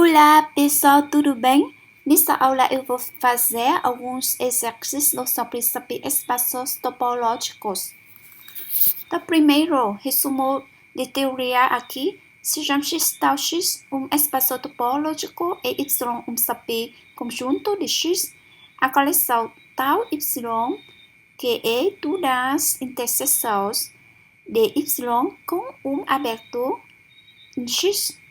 Olá, pessoal, tudo bem? Nesta aula eu vou fazer alguns exercícios sobre espaços topológicos. Então, primeiro, resumo de teoria aqui. Sejam X tal X um espaço topológico e Y um subconjunto de X. A coleção tal Y, que é todas as interseções de Y com um aberto em X.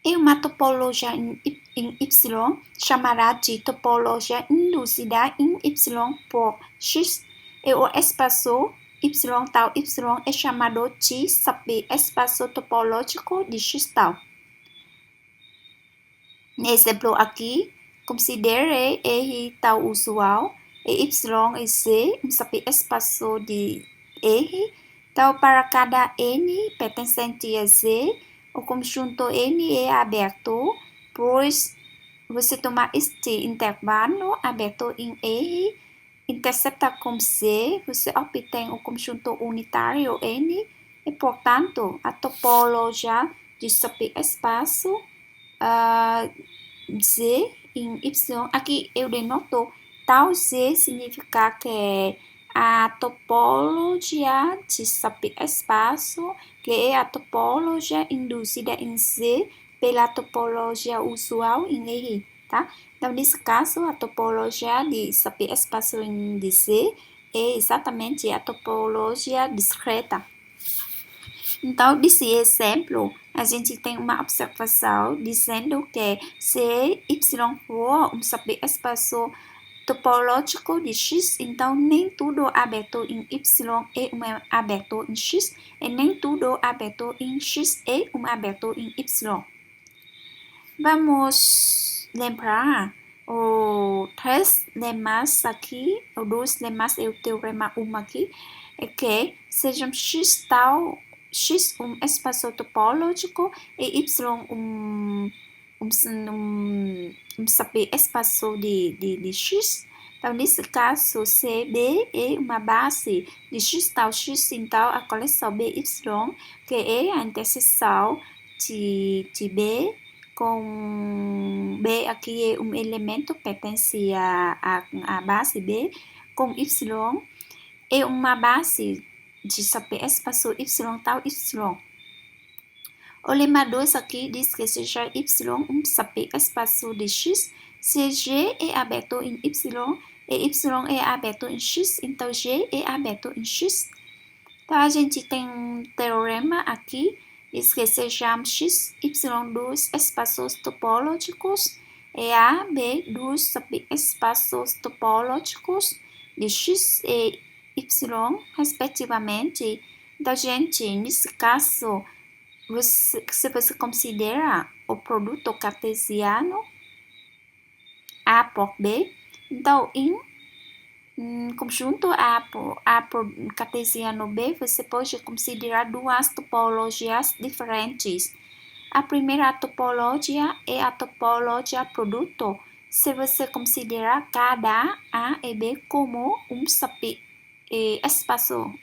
E uma topologia em Y chamará de topologia induzida em Y por X. E o espaço Y tal Y é chamado de subespaço topológico de X tal. No exemplo aqui, considere R tal usual e Y e Z um subespaço de R. Então, para cada N pertencente a Z, o conjunto N é aberto, pois você toma este intervalo aberto em R, intercepta com Z, você obtém o conjunto unitário N, e, portanto, a topologia de subespaço Z em Y. Aqui eu denoto tal Z significa que a topologia de subespaço, que é a topologia induzida em Z pela topologia usual em R, tá? Então, nesse caso, a topologia de subespaço em Z é exatamente a topologia discreta. Então, nesse exemplo, a gente tem uma observação dizendo que se Y for um subespaço topológico de X, então nem tudo aberto em Y é um aberto em X, e nem tudo aberto em X é um aberto em Y. Vamos lembrar os três lemas aqui, os dois lemas e o teorema 1 aqui, é que sejam X tal X um espaço topológico e Y um subespaço de X. Então, nesse caso, CB é uma base de X tal X, então a coleção BY, que é a interseção de B com B aqui é um elemento pertence à base B, com Y é uma base de subespaço Y tal Y. O lema 2 aqui diz que seja Y um subespaço de X, se G é aberto em Y e Y é aberto em X, então G é aberto em X. Então, a gente tem um teorema aqui, diz que sejam X, Y dos espaços topológicos e A, B dos subespaços topológicos de X e Y, respectivamente. Então, gente, nesse caso, se você considera o produto cartesiano A por B, então, em conjunto A por cartesiano B, você pode considerar duas topologias diferentes. A primeira topologia é a topologia produto. Se você considerar cada A e B como um subespaço,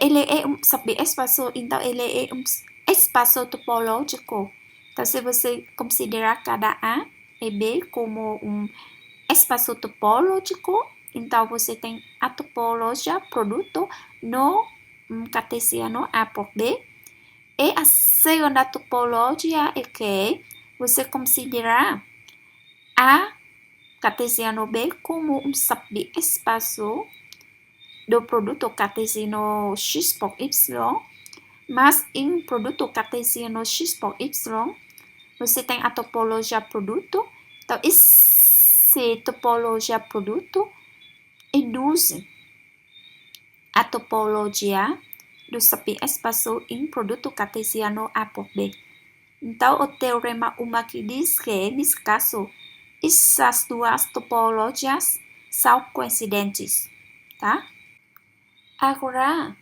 ele é um subespaço, então ele é um espaço topológico. Então, se você considerar cada A e B como um espaço topológico, então você tem a topologia produto no cartesiano A por B. E a segunda topologia é que você considerar A cartesiano B como um subespaço do produto cartesiano X por Y, mas em produto cartesiano X por Y, você tem a topologia produto. Então, essa topologia produto induz a topologia do subespaço em produto cartesiano A por B. Então, o teorema 1 aqui diz que, nesse caso, essas duas topologias são coincidentes, tá? Agora,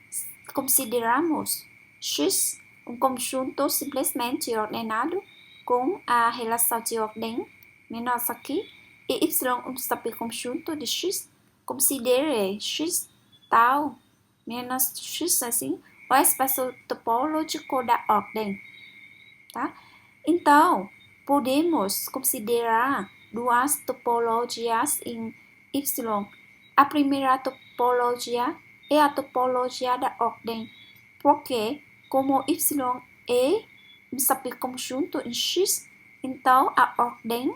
consideramos X um conjunto simplesmente ordenado com a relação de ordem menos aqui, e Y um subconjunto de X. Considere X tal menos X assim, o espaço topológico da ordem, tá? Então, podemos considerar duas topologias em Y. A primeira topologia é a topologia da ordem, porque como Y é um subconjunto em X, então a ordem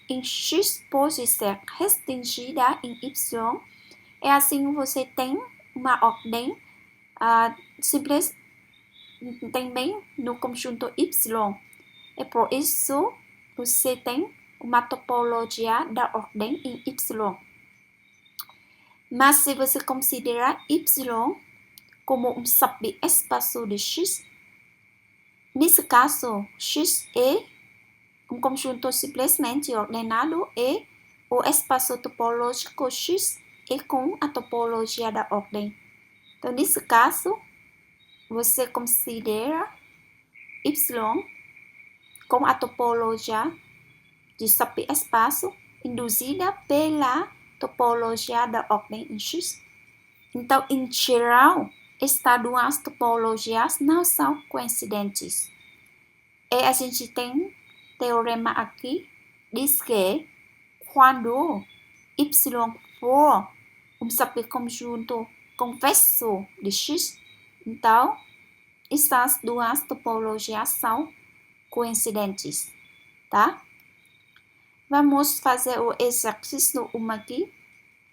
em X pode ser restringida em Y. E assim você tem uma ordem simples também no conjunto Y. E por isso você tem uma topologia da ordem em Y. Mas se você considerar Y como um subespaço de X, nesse caso, X é um conjunto simplesmente ordenado e o espaço topológico X é com a topologia da ordem. Então, nesse caso, você considera Y com a topologia de subespaço induzida pela topologia da ordem em X. Então, em geral, estas duas topologias não são coincidentes. E a gente tem teorema aqui, diz que quando Y for um subconjunto convexo de X, então essas duas topologias são coincidentes, tá? Vamos fazer o exercício 1 aqui.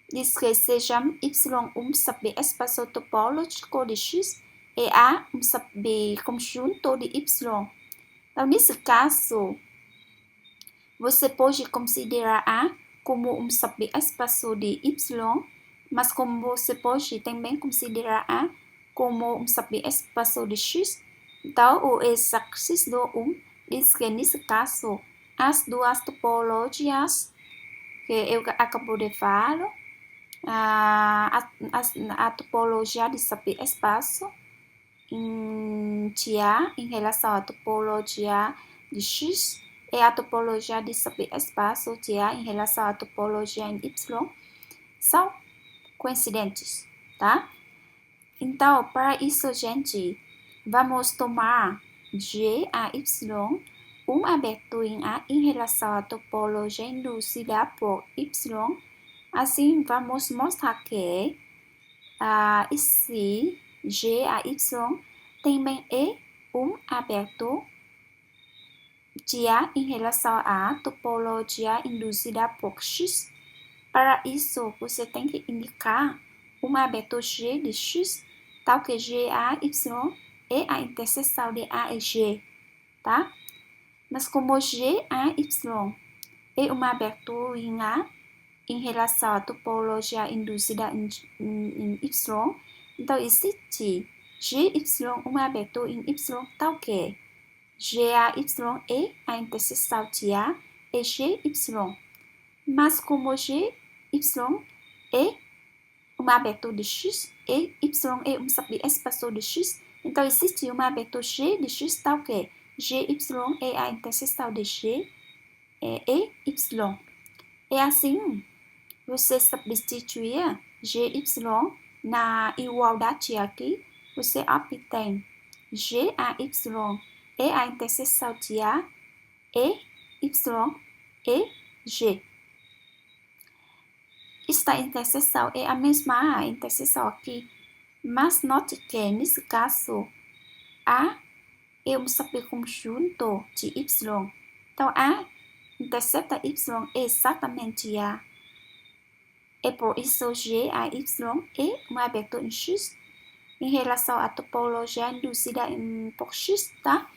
Diz que seja Y um subespaço topológico de X e A um subconjunto de Y. Então, nesse caso, você pode considerar A como um subespaço de Y, mas como você pode também considerar A como um subespaço de X. Então, o exercício 1 diz que, nesse caso, as duas topologias que eu acabo de falar, a topologia de subespaço de A em relação à topologia de X e a topologia de subespaço de A em relação à topologia em Y são coincidentes, tá? Então, para isso, gente, vamos tomar GAY um aberto em A em relação à topologia induzida por Y. Assim, vamos mostrar que esse GAY também é um aberto de A em relação à topologia induzida por X. Para isso, você tem que indicar um aberto G de X, tal que GAY é a interseção de A e G, tá? Mas como GAY é um aberto em A em relação à topologia induzida em Y, então existe GY um aberto em Y tal que GAY é a interseção de A e GY. Mas como GY é um aberto de X e Y é um subespaço de X, então existe um aberto G de X tal que GY é a interseção de G e Y. É assim, você substituir GY na igualdade aqui, você obtém GAY é a interseção de A e Y e G. Esta interseção é a mesma interseção aqui, mas note que nesse caso A é um subconjunto de Y. Então A intercepta Y é exatamente A. E por isso GAY é um aberto em X em relação à topologia induzida por X, tá?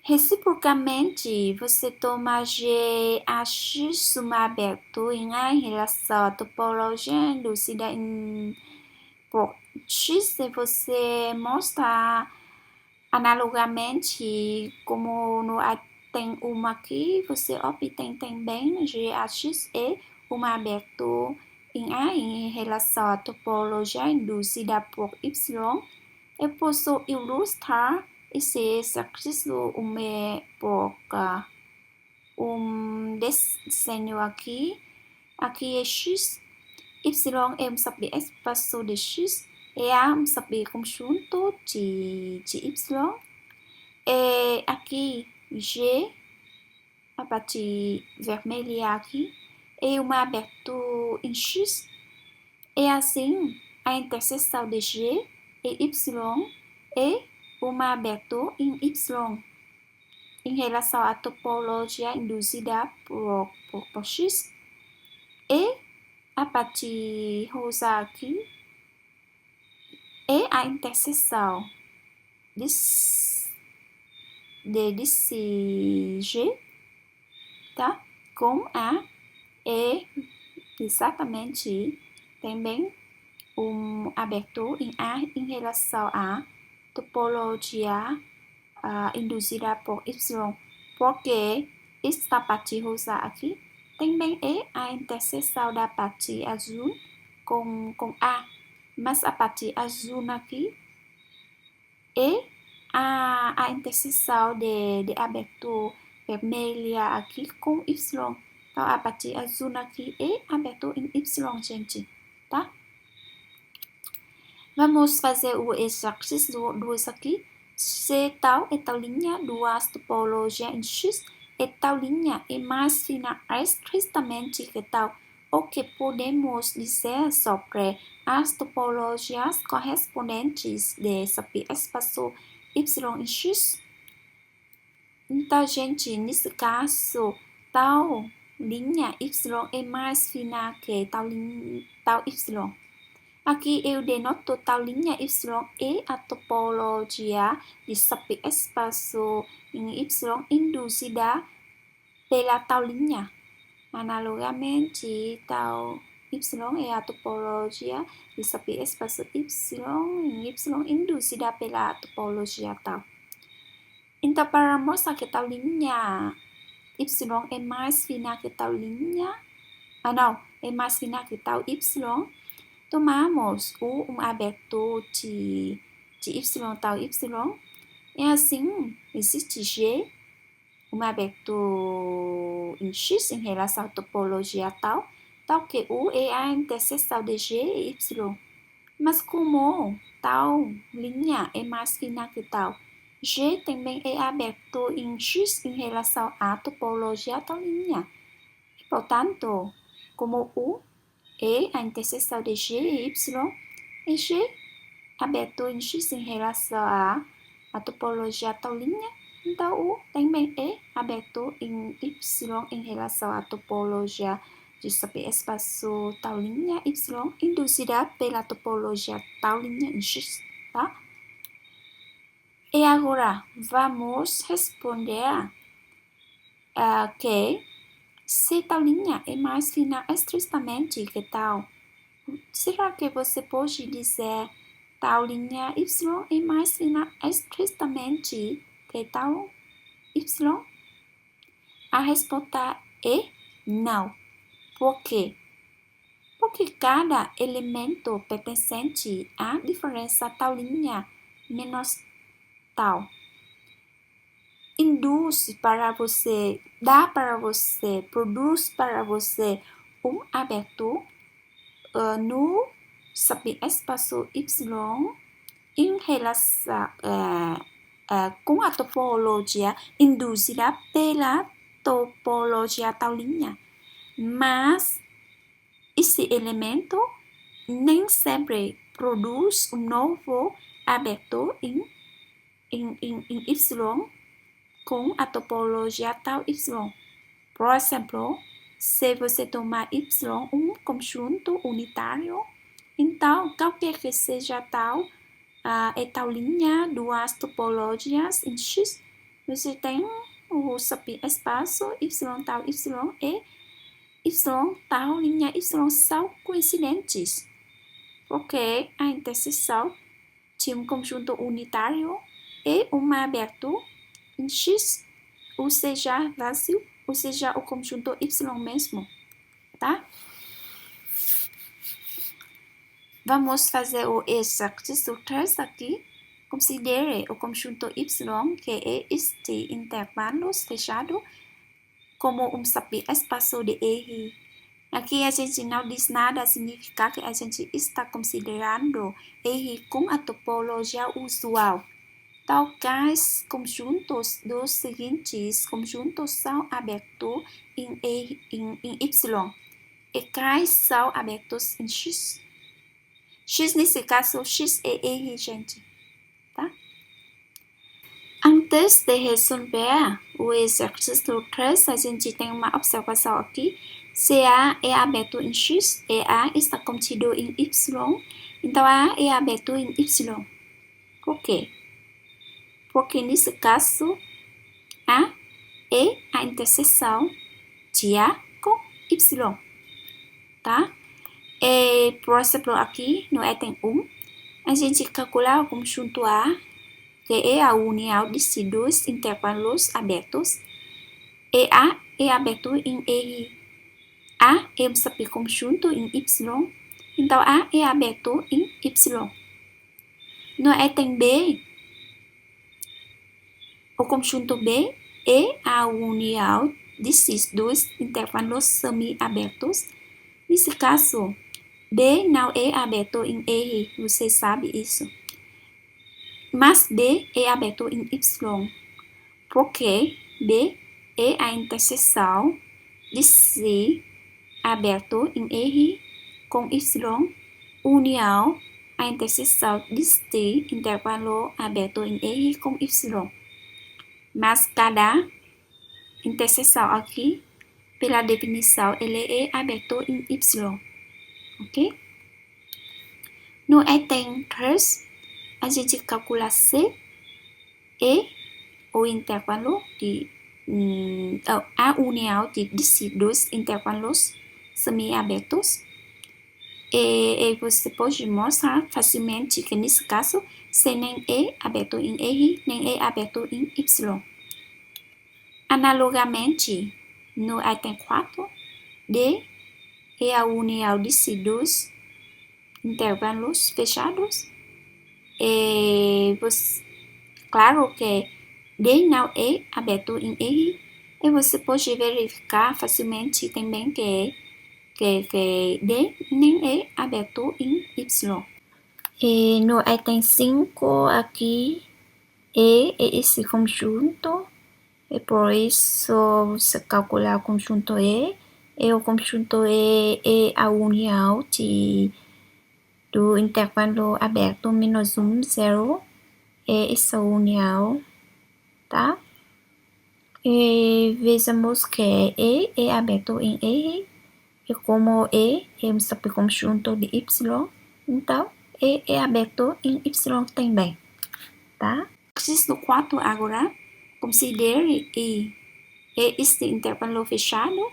Reciprocamente, você toma GAX um aberto em A em relação à topologia induzida por X e você mostra analogamente como no A tem uma aqui, você obtém também GAX e um aberto em A em relação à topologia induzida por Y. Eu posso ilustrar esse exercício por desenho aqui. Aqui é X, Y é um subespaço de X, e A um subconjunto de Y. E aqui G a parte vermelha aqui é um aberto em X. E assim, a interseção de G e Y é um aberto em Y em relação à topologia induzida por X. E a parte rosa aqui é a interseção desse G, tá? Com a E exatamente também aberto em A em relação à topologia induzida por Y, porque esta parte rosa aqui também é a interseção da parte azul com A, mas a parte azul aqui é a interseção de abertura vermelha aqui com Y. Então, a parte azul aqui é aberto em Y, gente, tá? Vamos fazer o exercício 2 aqui. Se tal e tal linha, duas topologias em X, e tal linha é mais fina estritamente que tal. O que podemos dizer sobre as topologias correspondentes de subespaço Y em X? Então, gente, nesse caso, tal linha Y é mais fina que tal Y. Aqui eu denoto tal linha Y é a topologia de subespaço em Y induzida pela tal linha. Analogamente, tal Y é a topologia de subespaço Y em Y induzida pela topologia tal. Então, para mostrar que tal linha Y é mais fina que tal linha, é mais fina que tal Y, tomamos um aberto de Y tal Y, e assim existe G, um aberto em X em relação à topologia tal que U é a interseção de G e Y. Mas como tal linha é mais fina que tal, G também é aberto em X em relação à topologia tal linha. Portanto, como U é a interseção de G e Y, e G aberto em X em relação à topologia tal linha, então U também é aberto em Y em relação à topologia de subespaço tal linha Y induzida pela topologia tal linha em X, tá? E agora vamos responder que se tal linha é mais fina estritamente que tal, será que você pode dizer tal linha Y é mais fina estritamente que tal Y? A resposta é não. Por quê? Porque cada elemento pertencente à diferença tal linha menos tal induz para você, dá para você, produz para você um aberto no subespaço Y em relação com a topologia induzida pela topologia tal linha. Mas esse elemento nem sempre produz um novo aberto em Y com a topologia tal Y. Por exemplo, se você tomar Y um conjunto unitário, então qualquer que seja tal e tal linha, duas topologias em X, você tem o subespaço Y tal Y e Y tal linha Y são coincidentes, porque a interseção de um conjunto unitário é um aberto em X, ou seja, vazio, ou seja, o conjunto Y mesmo, tá? Vamos fazer o exercício 3 aqui. Considere o conjunto Y, que é este intervalo fechado, como um subespaço de R. Aqui a gente não diz nada, significa que a gente está considerando R com a topologia usual. Então, quais conjuntos dos seguintes conjuntos são abertos em Y? E quais são abertos em X? X, nesse caso, X é R, gente. Tá? Antes de resolver o exercício 3, a gente tem uma observação aqui. Se A é aberto em X e A está contido em Y, então A é aberto em Y. Por quê? Porque nesse caso, A é a interseção de A com Y. Tá? E, por exemplo, aqui no item 1, a gente calcula o conjunto A, que é a união desses dois intervalos abertos, e A é aberto em R. A é um subconjunto em Y, então A é aberto em Y. No item B, o conjunto B é a união desses dois intervalos semi-abertos. Nesse caso, B não é aberto em R, você sabe isso. Mas B é aberto em Y, porque B é a interseção de C aberto em R com Y, união a interseção deste intervalo aberto em R com Y. Mas cada interseção aqui, pela definição, ele é aberto em Y. Ok? No item 3, a gente calcula C e o intervalo de a união desses dois intervalos semi-abertos. E você pode mostrar facilmente que nesse caso C nem é aberto em R, nem é aberto em Y. Analogamente, no item 4, D é a união desses dois intervalos fechados. E claro que D não é aberto em R, e você pode verificar facilmente também que D nem é aberto em Y. E no item 5 aqui é esse conjunto, e por isso você calcula o conjunto E, e o conjunto E é a união do intervalo aberto menos 1, 0, é essa união, tá? E vejamos que E é aberto em R, e como E é um subconjunto de Y, então E é aberto em Y também, tá? Exercício 4 agora, considere I é este intervalo fechado.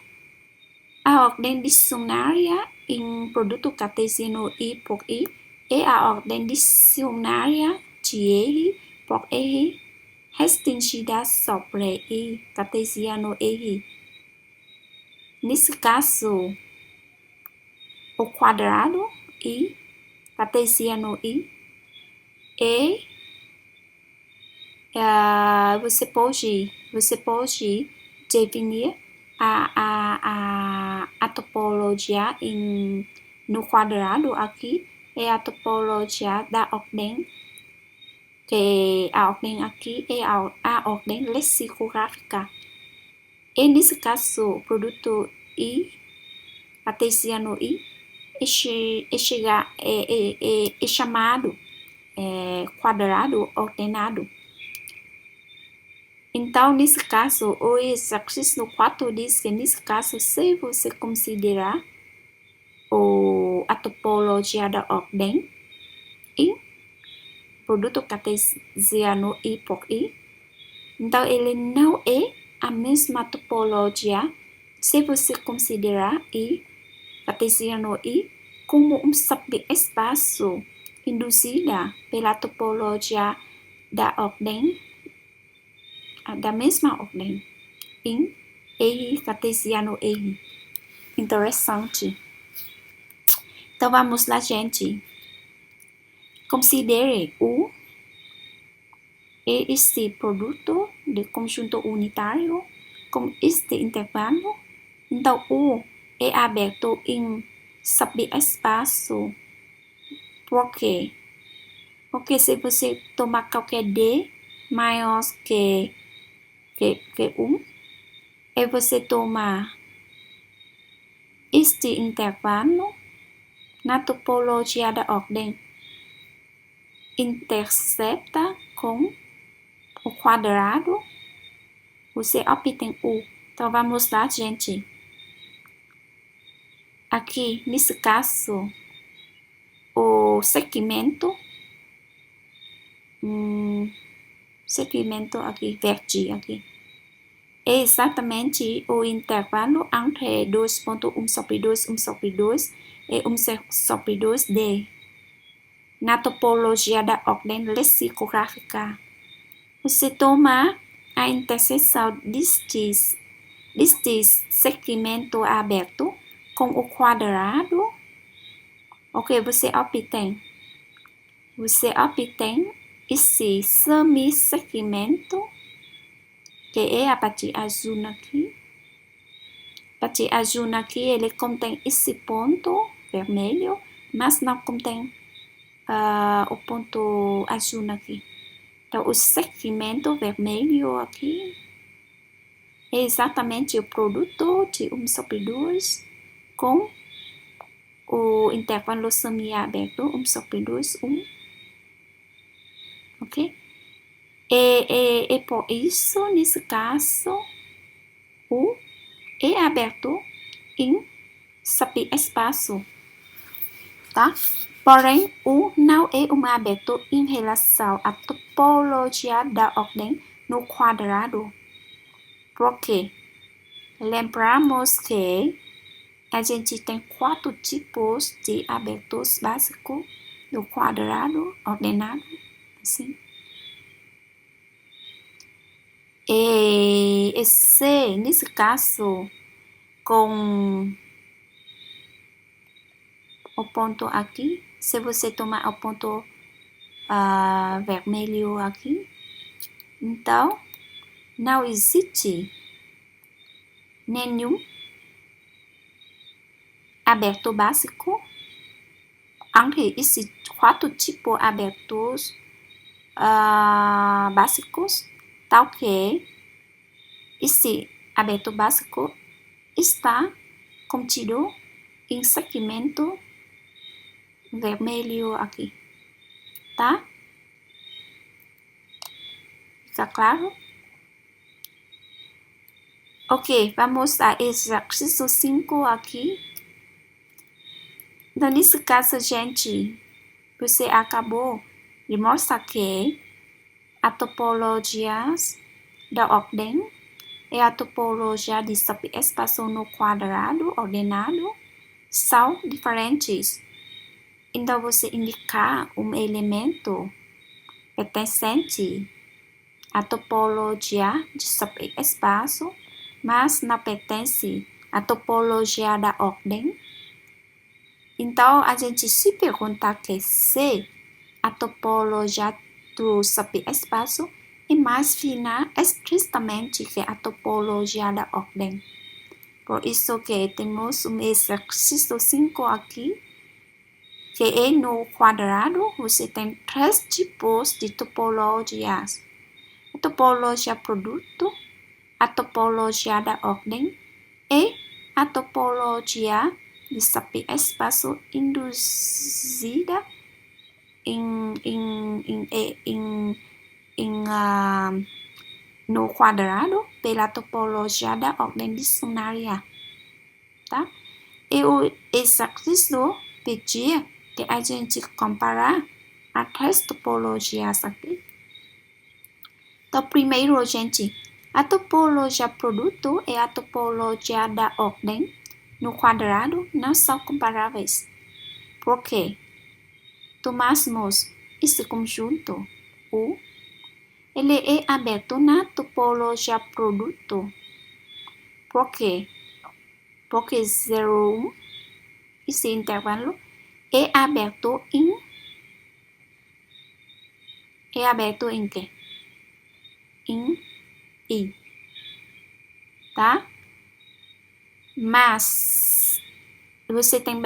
A ordem dicionária em produto cartesiano I por I é a ordem dicionária de R por R restringida sobre I cartesiano R. Nesse caso, o quadrado I cartesiano I você pode definir a topologia no quadrado aqui é a topologia da ordem, que a ordem aqui é a ordem lexicográfica. E nesse caso, o produto I cartesiano I é chamado quadrado ordenado. Então, nesse caso, o exercício 4 diz que, nesse caso, se você considerar a topologia da ordem I, produto cartesiano I por I, então ele não é a mesma topologia se você considerar I cartesiano I como um subespaço induzida pela topologia da ordem, da mesma ordem, em R cartesiano R. Interessante. Então vamos lá, gente. Considere U é este produto de conjunto unitário com este intervalo. Então U é aberto em subespaço. Por quê? Porque se você tomar qualquer D maior que 1, e você toma este intervalo na topologia da ordem intercepta com o quadrado, você obtém U. Então, vamos lá, gente. Aqui, nesse caso, o segmento aqui, verde aqui, é exatamente o intervalo entre 2.1 sobre 2, 1 sobre 2 e 1 sobre 2D. Na topologia da ordem lexicográfica, você toma a interseção destes segmento aberto com o quadrado. Ok, você obtém esse semissegmento, que é a parte azul aqui. A parte azul aqui, ele contém esse ponto vermelho, mas não contém o ponto azul aqui. Então, o segmento vermelho aqui é exatamente o produto de 1 sobre 2 com o intervalo semiaberto 1 sobre 2, 1. Ok? E por isso, nesse caso, U é aberto em subespaço, tá? Porém, U não é um aberto em relação à topologia da ordem no quadrado. Por quê? Lembramos que a gente tem 4 tipos de abertos básicos do quadrado ordenado, assim. E esse, nesse caso, com o ponto aqui, se você tomar o ponto vermelho aqui, então não existe nenhum aberto básico entre esses 4 tipos abertos básicos, tal que esse aberto básico está contido em segmento vermelho aqui, tá? Fica claro? Ok, vamos a exercício 5 aqui. Então, nesse caso, gente, você acabou de mostrar que a topologia da ordem e a topologia de subespaço no quadrado ordenado são diferentes. Então, você indicar um elemento pertencente à topologia de subespaço, mas não pertence à topologia da ordem. Então, a gente se pergunta que se a topologia do subespaço é mais fina estritamente que a topologia da ordem. Por isso que temos um exercício 5 aqui, que é no quadrado, você tem 3 tipos de topologias. A topologia produto, a topologia da ordem e a topologia de subespaço induzida no quadrado pela topologia da ordem dicionária, tá? E o exercício pedia que a gente comparar as 3 topologias aqui. Então, primeiro, gente, a topologia produto e a topologia da ordem no quadrado não são comparáveis. Por quê? Tomamos esse conjunto U, ele é aberto na topologia produto. Por quê? Porque 0, 1, esse intervalo é aberto em quê? Em I, tá? Mas você tem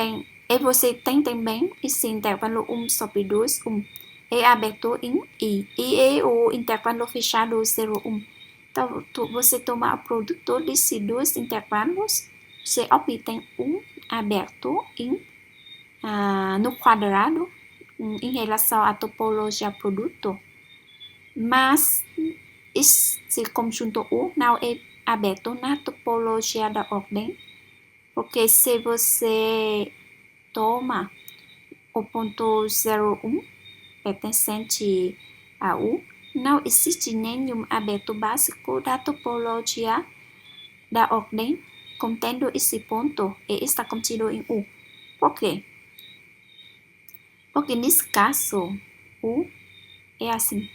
também esse intervalo 1 sobre 2, 1. é aberto em I. E é o intervalo fechado 0, 1. Então, você toma o produto desses dois intervalos, você obtém um aberto no quadrado em relação à topologia produto. Mas esse conjunto U não é aberto na topologia da ordem, porque se você toma o ponto 0, 1 pertencente a U, não existe nenhum aberto básico da topologia da ordem contendo esse ponto e está contido em U. Por quê? Porque nesse caso, U é assim,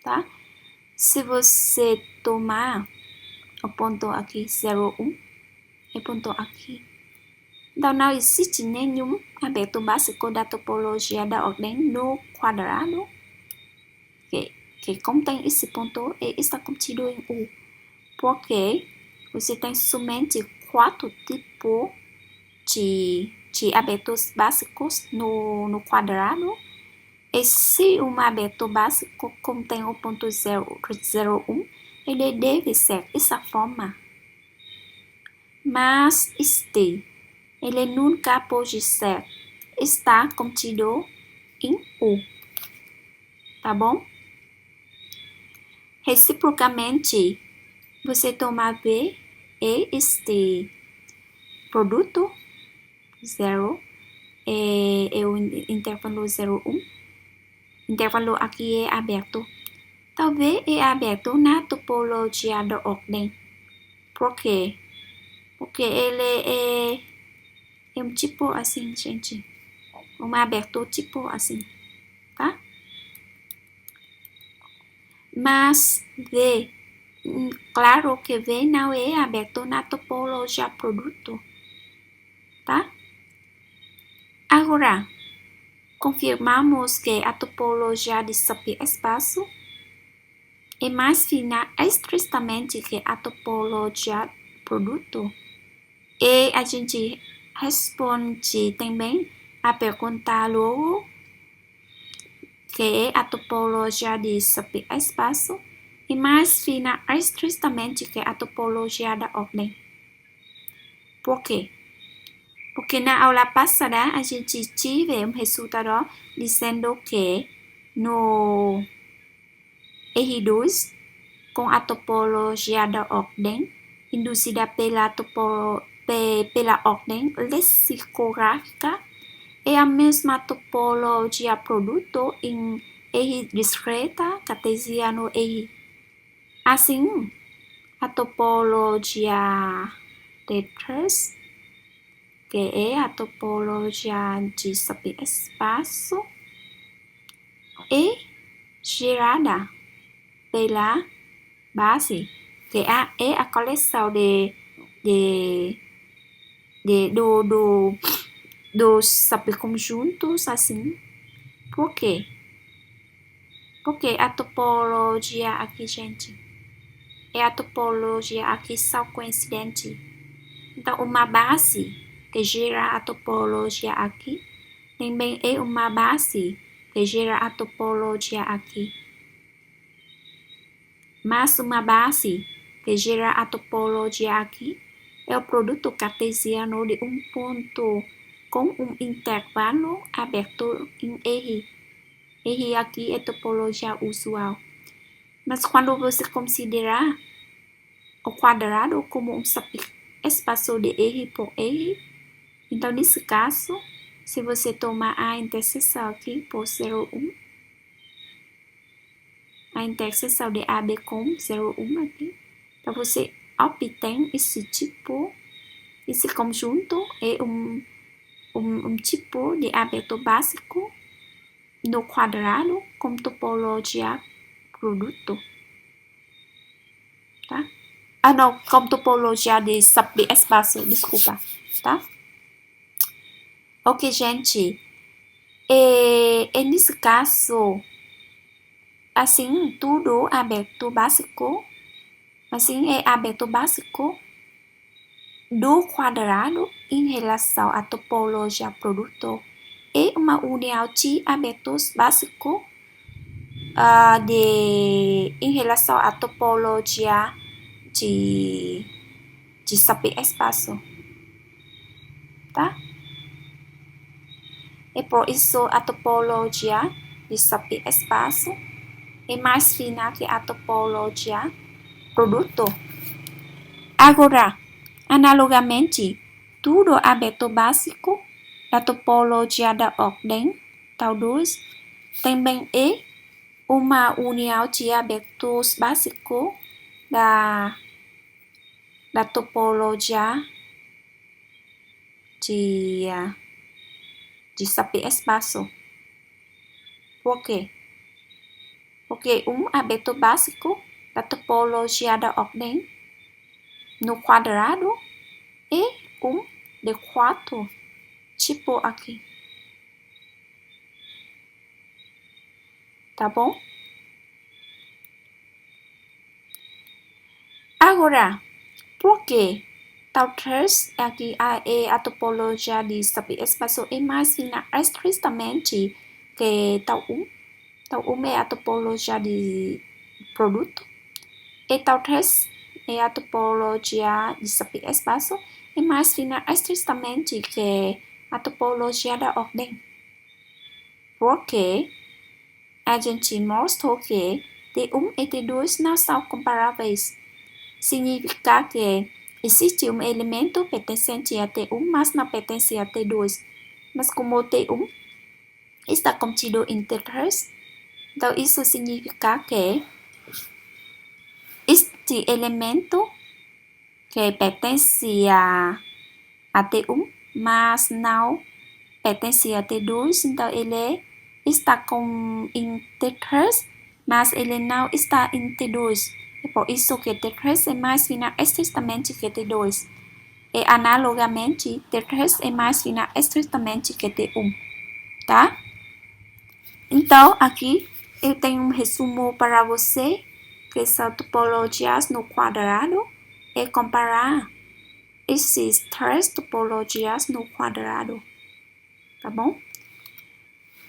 tá? Se você tomar o ponto aqui 0, 1 e ponto aqui, então não existe nenhum aberto básico da topologia da ordem no quadrado que contém esse ponto e está contido em U. Porque você tem somente 4 tipos de abertos básicos no quadrado. E se um aberto básico contém o ponto 0, 1, ele deve ser essa forma. Mas ele nunca pode ser, está contido em U. Tá bom? Reciprocamente, você toma V e este produto 0 é o intervalo 0, 1. Intervalo aqui é aberto. Talvez é aberto na topologia da ordem. Por quê? Porque ele é um tipo assim, gente. Um aberto tipo assim, tá? Mas V, claro que V não é aberto na topologia produto, tá? Agora, confirmamos que a topologia de subespaço é mais fina estritamente que a topologia produto. E a gente responde também a pergunta logo, que é a topologia de subespaço é mais fina estritamente que a topologia da ordem. Por quê? Porque na aula passada a gente teve um resultado dizendo que no R2, com a topologia da ordem, induzida pela ordem lexicográfica, é a mesma topologia produto em R discreta cartesiano R. Assim, a topologia D3, que é a topologia de subespaço, é gerada pela base, que é a coleção dos subconjuntos assim. Por quê? Porque a topologia aqui, gente, é a topologia aqui são coincidentes. Então, uma base que gera a topologia aqui também é uma base que gera a topologia aqui. Mas uma base que gera a topologia aqui é o produto cartesiano de um ponto com um intervalo aberto em R. R aqui é topologia usual. Mas quando você considerar o quadrado como um subespaço de R por R, então nesse caso, se você tomar a interseção aqui por 0, 1, a interseção de AB com 0, 1 aqui, então você obtém esse tipo, esse conjunto é um tipo de aberto básico no quadrado com topologia produto, tá? Ah, não, com topologia de subespaço, desculpa, tá? Ok, gente. E nesse caso, assim, tudo aberto básico, assim, é aberto básico do quadrado em relação à topologia produto é uma união de abertos básico em relação à topologia de subespaço, tá? E por isso a topologia de subespaço é mais fina que a topologia produto. Agora, analogamente, tudo aberto básico da topologia da ordem tal 2 também é uma união de abertos básico da topologia de subespaço. Por quê? Porque aberto básico da topologia da ordem no quadrado e de 4, tipo aqui. Tá bom? Agora, por que talvez aqui a topologia de subespaço é mais fina estritamente que tal 1? Tal 1 é a topologia de produto. E talvez a topologia de subespaço é mais fina estritamente que a topologia da ordem. Porque a gente mostrou que T1 e T2 não são comparáveis. Significa que existe um elemento pertencente a T1, mas não pertence a T2. Mas como T1 está contido em T3, então isso significa que este elemento que pertence a T1, mas não pertence a T2, então ele está em T3, mas ele não está em T2. É por isso que T3 é mais fina estritamente que T2. E analogamente, T3 é mais fina estritamente que T1, tá? Então, aqui eu tenho um resumo para você, que são topologias no quadrado, e comparar esses três topologias no quadrado, tá bom?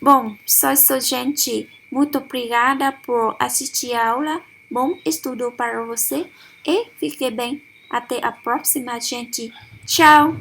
Bom, só isso, gente. Muito obrigada por assistir a aula. Bom estudo para você e fique bem. Até a próxima, gente. Tchau!